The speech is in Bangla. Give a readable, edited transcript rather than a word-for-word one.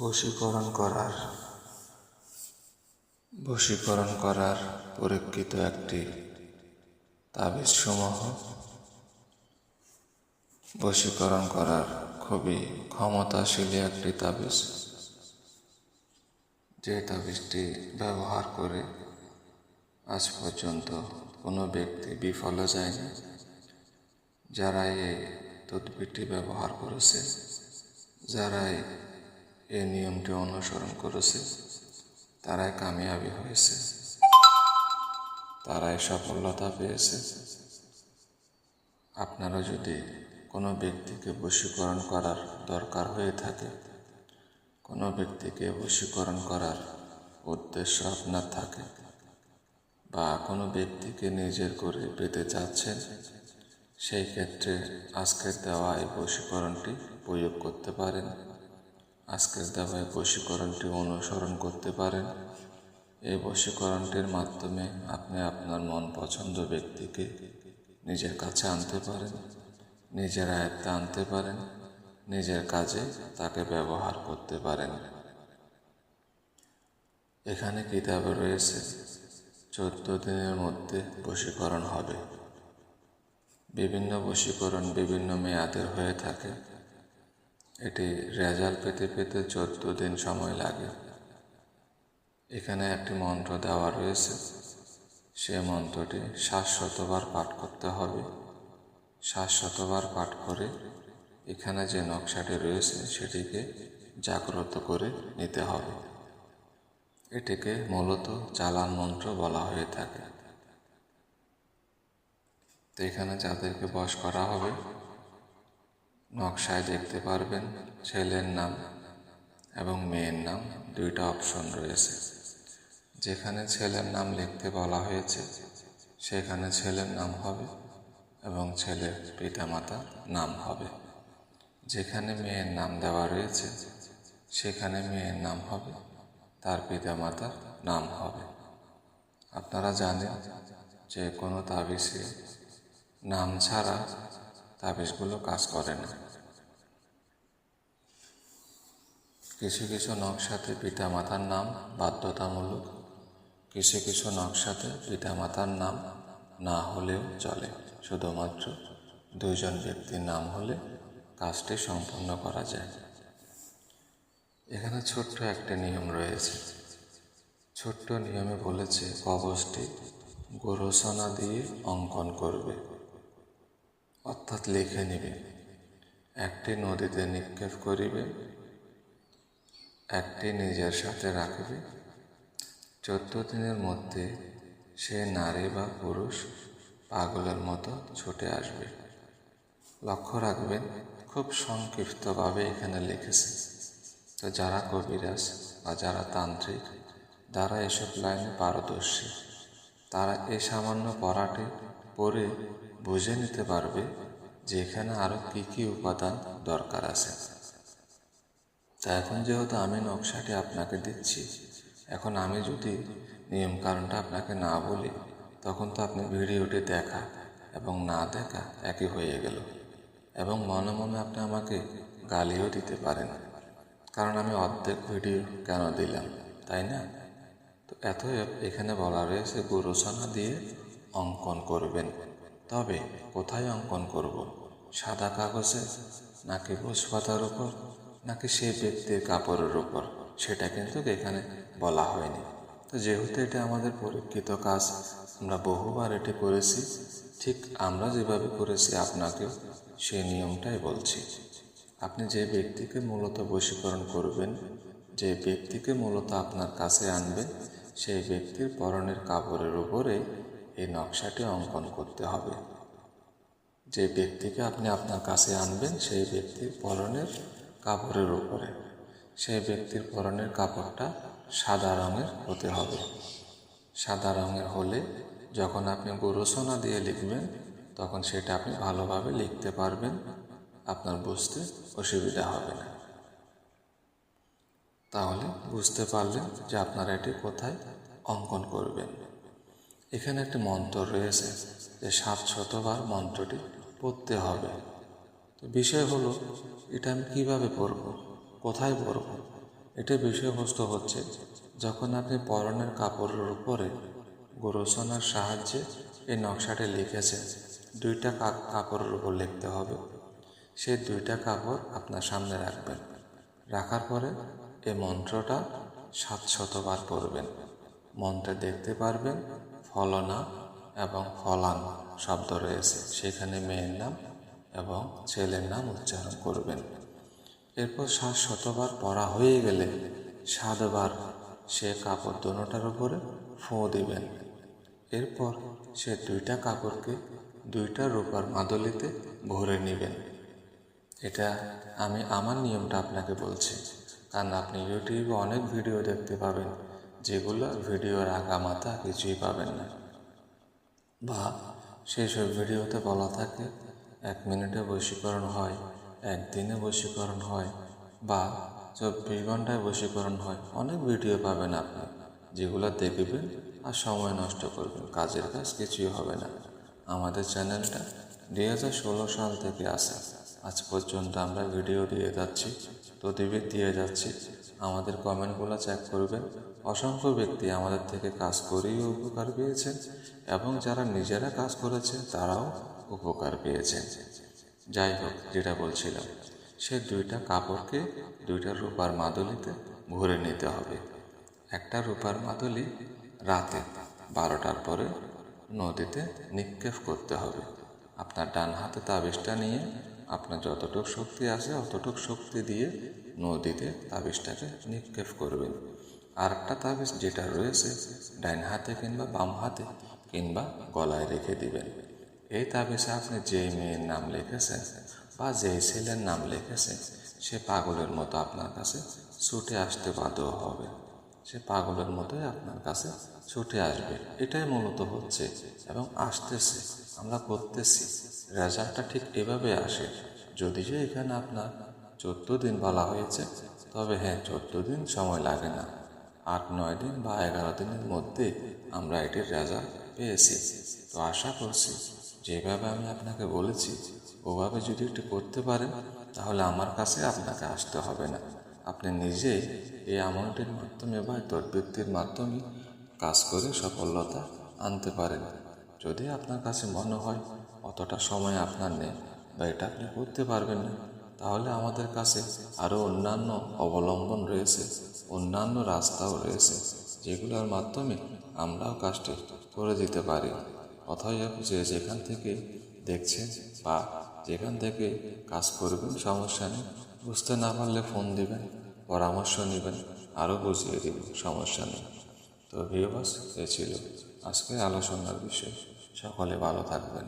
বশীকরণ করার পরীক্ষিত একটি তাবিজ সমূহ বশীকরণ করার খুবই ক্ষমতাশালী একটি তাবিজ, যে তাবিজটি ব্যবহার করে আজ পর্যন্ত কোনো ব্যক্তি বিফলে যায়নি। যারা এই তদবিরটি ব্যবহার করেছে, যারাই এই নিয়মটি অনুসরণ করেছে, তারাই কামিয়াবি হয়েছে, তারাই সফলতা পেয়েছে। আপনারা যদি কোনো ব্যক্তিকে বশীকরণ করার দরকার হয়ে থাকে, কোনো ব্যক্তিকে বশীকরণ করার উদ্দেশ্য আপনার থাকে, বা কোনো ব্যক্তিকে নিজের করে পেতে চাচ্ছেন, সেই ক্ষেত্রে আজকের দেওয়া এই বশীকরণটি প্রয়োগ করতে পারেন। আজকের দেওয়া এই বশীকরণটি অনুসরণ করতে পারেন। এই বশীকরণটির মাধ্যমে আপনি আপনার মন পছন্দ ব্যক্তিকে নিজের কাছে আনতে পারেন, নিজের আয়ত্তে আনতে পারেন, নিজের কাজে তাকে ব্যবহার করতে পারেন। এখানে কিতাবে রয়েছে 14 দিনের মধ্যে বশীকরণ হবে। বিভিন্ন বশীকরণ বিভিন্ন মেয়াদের হয়ে থাকে। এটি রেজাল্ট পেতে 14 দিন সময় লাগে। এখানে একটি মন্ত্র দেওয়া রয়েছে, সে মন্ত্রটি 700 বার পাঠ করতে হবে। 700 বার পাঠ করে এখানে যে নকশাটি রয়েছে সেটিকে জাগ্রত করে নিতে হবে। এটিকে মূলত চালান মন্ত্র বলা হয়ে থাকে। তো এখানে যাদেরকে বশ করা হবে, নকশায় দেখতে পারবেন ছেলের নাম এবং মেয়ের নাম দুইটা অপশন রয়েছে। যেখানে ছেলের নাম লিখতে বলা হয়েছে সেখানে ছেলের নাম হবে এবং ছেলের পিতামাতার নাম হবে। যেখানে মেয়ের নাম দেওয়া রয়েছে সেখানে মেয়ের নাম হবে, তার পিতামাতার নাম হবে। আপনারা জানেন যে কোনো তাবিজে নাম ছাড়া তাবিজগুলো কাজ করে না। কিছু কিছু নকশাতে পিতামাতার নাম বাধ্যতামূলক, কিছু কিছু নকশাতে পিতামাতার নাম না হলেও চলে, শুধুমাত্র 2 জন ব্যক্তির নাম হলে কাজটি সম্পন্ন করা যায়। এখানে ছোট্ট একটা নিয়ম রয়েছে। ছোট্ট নিয়মে বলেছে কবচটি গোরসনা দিয়ে অঙ্কন করবে, অর্থাৎ লিখে নেবে। একটি নদীতে নিক্ষেপ করিবে, একটি নিজের সাথে রাখবে। 14 দিনের মধ্যে সে নারী বা পুরুষ পাগলের মতো ছুটে আসবে। লক্ষ্য রাখবেন, খুব সংক্ষিপ্তভাবে এখানে লিখেছে। তো যারা কবিরাজ বা যারা তান্ত্রিক, যারা এসব লাইনে পারদর্শী, তারা এই সামান্য পড়াটি পড়ে বুঝে নিতে পারবে যে এখানে আরও কী উপাদান দরকার আছে। তা এখন যেহেতু আমি নকশাটি আপনাকে দিচ্ছি, এখন আমি যদি নিয়মকানুনটা আপনাকে না বলি, তখন তো আপনি ভিডিওটি দেখা এবং না দেখা একই হয়ে গেল, এবং মনে মনে আপনি আমাকে গালিও দিতে পারেন, কারণ আমি অর্ধেক ভিডিও কেন দিলাম, তাই না? তো এখানে বলা রয়েছে গোরসনা দিয়ে অঙ্কন করবেন। তবে কোথায় অঙ্কন করব? সাদা কাগজে, নাকি ভোজপাতার উপর, নাকি সেই ব্যক্তির কাপড়ের উপর, সেটা কিন্তু এখানে বলা হয়নি। তো যেহেতু এটা আমাদের পরীক্ষিত কাজ, আমরা বহুবার এটি করেছি, ঠিক আমরা যেভাবে করেছি আপনাকেও সেই নিয়মটাই বলছি। আপনি যে ব্যক্তিকে মূলত বশীকরণ করবেন, যে ব্যক্তিকে মূলত আপনার কাছে আনবেন, সেই ব্যক্তির পরনের কাপড়ের উপরে এই নকশাটি অঙ্কন করতে হবে। যে ব্যক্তিকে আপনি আপনার কাছে আনবেন, সেই ব্যক্তির পরনের কাপড়ের উপরে, সেই ব্যক্তির পরনের কাপড়টা সাদা রঙের হতে হবে। সাদা রঙের হলে যখন আপনি গোরসনা দিয়ে লিখবেন, তখন সেটা আপনি ভালোভাবে লিখতে পারবেন, আপনার বুঝতে অসুবিধা হবে না। তাহলে বুঝতে পারলেন যে আপনারা এটি কোথায় অঙ্কন করবেন। এখানে একটি মন্ত্র রয়েছে যে 700 বার মন্ত্রটি পড়তে হবে। তো বিষয় হলো, এটা আমি কিভাবে পড়ব, কোথায় পড়ব? এটার বিষয়বস্তু হচ্ছে, যখন আপনি পরনের কাপড়ের উপরে গোরসনার সাহায্যে এই নকশাটি লিখেছেন, দুইটা কাপড়ের উপর লিখতে হবে। সেই দুইটা কাপড় আপনার সামনে রাখবেন। রাখার পরে এই মন্ত্রটা 700বার পড়বেন। মন্ত্রে দেখতে পারবেন ফলনা এবং ফলান শব্দ রয়েছে, সেখানে মেয়ের নাম এবং ছেলের নাম উচ্চারণ করবেন। এরপর 700বার পড়া হয়ে গেলে 7বার সে কাপড় দোনোটার উপরে ফোঁ দিবেন। এরপর সে দুইটা কাপড়কে দুইটা রূপার মাদলিতে ভরে নেবেন। এটা আমি আমার নিয়মটা আপনাকে বলছি, কারণ আপনি ইউটিউবে অনেক ভিডিও দেখতে পাবেন যেগুলো ভিডিওর আগামাথা কিছুই পাবেন না, বা সেই সব ভিডিওতে বলা থাকে 1 মিনিটে বশীকরণ হয়, 1 দিনে বশীকরণ হয়, বা 24 ঘন্টায় বশীকরণ হয়। অনেক ভিডিও পাবেন আপনি, যেগুলো দেখবেন আর সময় নষ্ট করবেন, কাজের কাজ কিছুই হবে না। আমাদের চ্যানেলটা 2016 সাল থেকে আসে, আজ পর্যন্ত আমরা ভিডিও দিয়ে যাচ্ছি, প্রতিদিন দিয়ে যাচ্ছি। আমাদের কমেন্টগুলো চেক করবেন। অসংখ্য ব্যক্তি আমাদের থেকে কাজ করেই উপকার পেয়েছেন, এবং যারা নিজেরা কাজ করেছে তারাও উপকার পেয়েছেন। যাই হোক, যেটা বলছিলাম, সে দুইটা কাপড়কে দুইটা রূপার মাদুলিতে ভরে নিতে হবে। একটা রূপার মাদুলি রাতে 12টার পরে নদীতে নিক্ষেপ করতে হবে। আপনার ডান হাতে তাবিজটা নিয়ে আপনার যতটুকু শক্তি আছে অতটুকু শক্তি দিয়ে নদীতে তাবিজটাকে নিক্ষেপ করবেন। আর একটা তাবিজ যেটা রয়েছে ডাইন হাতে কিংবা বাম হাতে কিংবা গলায় রেখে দিবেন। এই তাবিজে আপনি যেই মেয়ের নাম লিখেছেন বা যেই ছেলের নাম লিখেছেন, সে পাগলের মতো আপনার কাছে ছুটে আসতে বাধ্য হবে। সে পাগলের মতোই আপনার কাছে ছুটে আসবে। এটাই মূলত হচ্ছে এবং আসতেছে, আমরা করতেছি। রেজাল্টটা ঠিক এভাবে আসে। যদিও এখানে আপনার 14 দিন বলা হয়েছে, তবে হ্যাঁ, 14 দিন সময় লাগে না। 8-9 দিন বা 11 দিনের মধ্যে আমরা এটির রেজাল্ট পেয়েছি। তো আশা করছি যেভাবে আমি আপনাকে বলেছি ওভাবে যদি একটু করতে পারেন, তাহলে আমার কাছে আপনাকে আসতে হবে না। আপনি নিজেই এই আমলটির মাধ্যমে বা তদ্বৃত্তির মাধ্যমে কাজ করে সফলতা আনতে পারেন। যদি আপনার কাছে মনে হয় অতটা সময় আপনার নেই বা এটা আপনি করতে পারবেন না, তাহলে আমাদের কাছে আরও অন্যান্য অবলম্বন রয়েছে, অন্যান্য রাস্তাও রয়েছে, যেগুলোর মাধ্যমে আমরাও কাজটি করে দিতে পারি। অতএব যে যেখান থেকে দেখছেন বা যেখান থেকে কাজ করবেন, সমস্যা নেই। বুঝতে না পারলে ফোন দিবেন, পরামর্শ নেবেন, আরও বুঝিয়ে দেবেন, সমস্যা নেই। তো ভিউয়ার্স, এ ছিল আজকের আলোচনার বিষয়। সকলে ভালো থাকবেন।